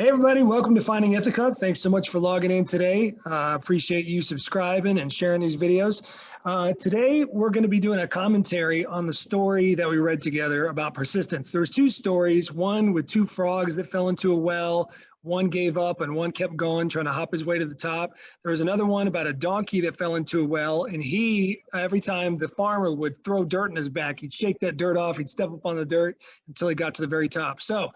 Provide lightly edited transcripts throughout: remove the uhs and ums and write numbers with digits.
Hey everybody, welcome to Finding Ithaca. Thanks so much for logging in today. Appreciate you subscribing and sharing these videos. Today we're going to be doing a commentary on the story that we read together about persistence. There was two stories, one with two frogs that fell into a well, one gave up and one kept going, trying to hop his way to the top. There was another one about a donkey that fell into a well, and every time the farmer would throw dirt in his back, he'd shake that dirt off, he'd step up on the dirt until he got to the very top. So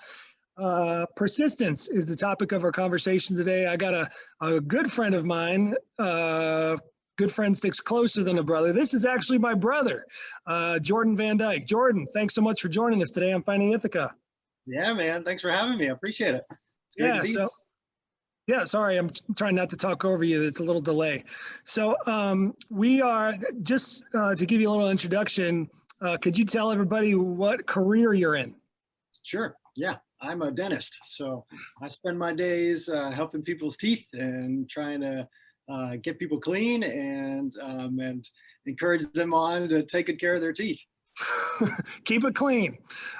persistence is the topic of our conversation today. I got a good friend of mine. Good friend sticks closer than a brother. This is actually my brother, Jordan Van Dyke. Jordan, thanks so much for joining us today on Finding Ithaca. Yeah, man. Thanks for having me. I appreciate it. It's great to be. Sorry, I'm trying not to talk over you. It's a little delay. So we are just to give you a little introduction. Could you tell everybody what career you're in? Sure. Yeah. I'm a dentist, so I spend my days helping people's teeth and trying to get people clean and encourage them on to take good care of their teeth. Keep it clean.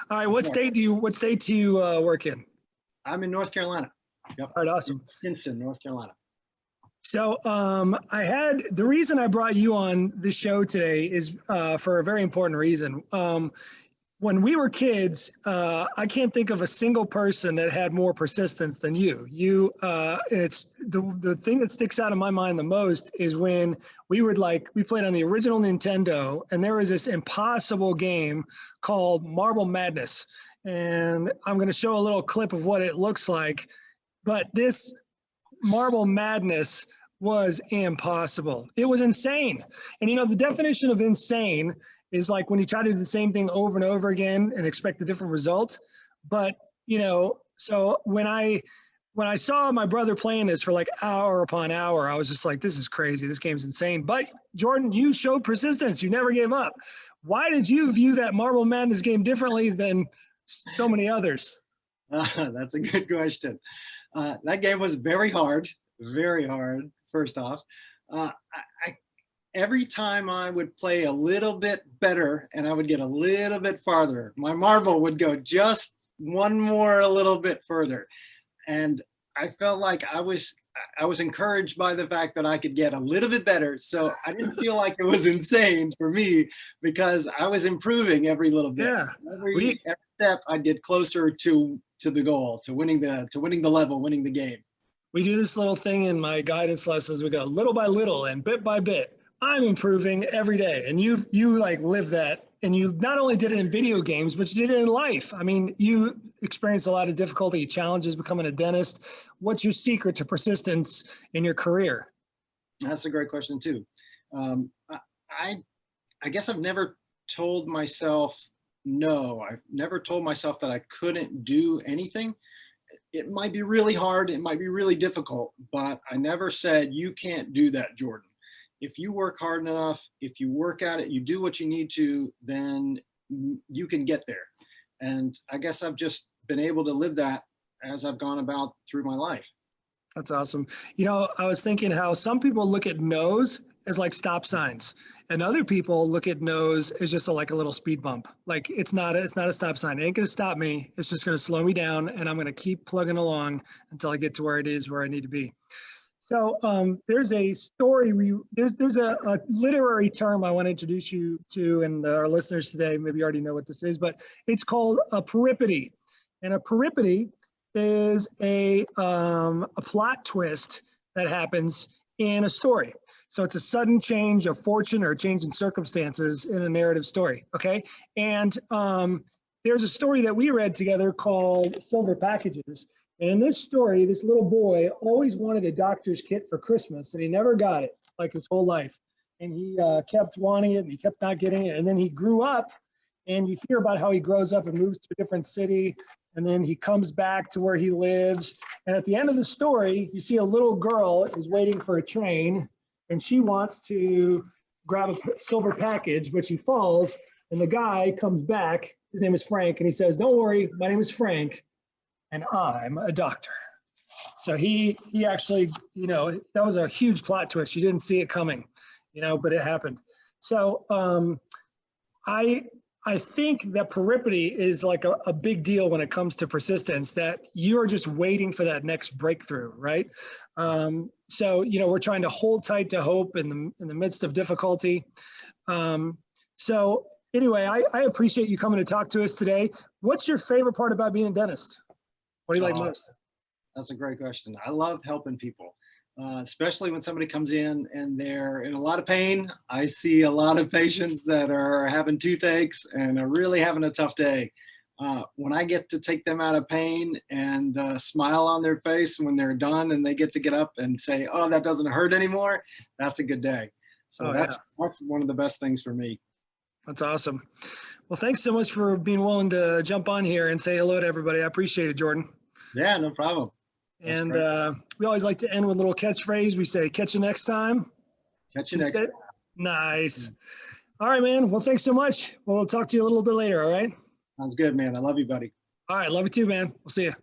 All right. What state do you work in? I'm in North Carolina. Yep. All right. Awesome. Persistence, North Carolina. So the reason I brought you on the show today is for a very important reason. When we were kids, I can't think of a single person that had more persistence than you. And it's the thing that sticks out in my mind the most is when we played on the original Nintendo, and there was this impossible game called Marble Madness. And I'm going to show a little clip of what it looks like. But this Marble Madness was impossible. It was insane. And the definition of insane is like when you try to do the same thing over and over again and expect a different result. But, so when I saw my brother playing this for like hour upon hour, I was just like, this is crazy. This game's insane. But Jordan, you showed persistence. You never gave up. Why did you view that Marble Madness game differently than so many others? That's a good question. That game was very hard, first off. Every time I would play a little bit better and I would get a little bit farther, my marble would go just one more a little bit further. And I felt like I was encouraged by the fact that I could get a little bit better. So I didn't feel like it was insane for me because I was improving every little bit. Yeah. Every step I'd get closer to the goal, to winning the level, winning the game. We do this little thing in my guidance lessons. We go little by little and bit by bit. I'm improving every day. And you like live that. And you not only did it in video games, but you did it in life. I mean, you experienced a lot of difficulty, challenges becoming a dentist. What's your secret to persistence in your career? That's a great question too. I guess I've never told myself no. I've never told myself that I couldn't do anything. It might be really hard. It might be really difficult, but I never said, you can't do that, Jordan. If you work hard enough, if you work at it, you do what you need to, then you can get there. And I guess I've just been able to live that as I've gone about through my life. That's awesome. I was thinking how some people look at no's as like stop signs, and other people look at no's as just like a little speed bump. Like it's not a stop sign. It ain't going to stop me. It's just going to slow me down, and I'm going to keep plugging along until I get to where I need to be. So there's a story, there's a literary term I want to introduce you to, and our listeners today maybe already know what this is, but it's called a peripety. And a peripety is a plot twist that happens in a story. So it's a sudden change of fortune or a change in circumstances in a narrative story, okay? And there's a story that we read together called Silver Packages. And in this story, this little boy always wanted a doctor's kit for Christmas, and he never got it, like his whole life. And he kept wanting it, and he kept not getting it. And then he grew up, and you hear about how he grows up and moves to a different city, and then he comes back to where he lives. And at the end of the story, you see a little girl is waiting for a train, and she wants to grab a silver package, but she falls, and the guy comes back. His name is Frank, and he says, "Don't worry, my name is Frank, and I'm a doctor." So he actually, that was a huge plot twist. You didn't see it coming, but it happened. So I I think that peripety is like a big deal when it comes to persistence, that you are just waiting for that next breakthrough, right? So, we're trying to hold tight to hope in the midst of difficulty. So anyway, I appreciate you coming to talk to us today. What's your favorite part about being a dentist? What do you like most? That's a great question. I love helping people, especially when somebody comes in and they're in a lot of pain. I see a lot of patients that are having toothaches and are really having a tough day. When I get to take them out of pain and smile on their face when they're done and they get to get up and say, oh, that doesn't hurt anymore, that's a good day. So that's one of the best things for me. That's awesome. Well, thanks so much for being willing to jump on here and say hello to everybody. I appreciate it, Jordan. Yeah, no problem. That's and we always like to end with a little catchphrase. We say, catch you next time. Catch you next time. Nice. All right, man. Well, thanks so much. We'll talk to you a little bit later, all right? Sounds good, man. I love you, buddy. All right. Love you too, man. We'll see you.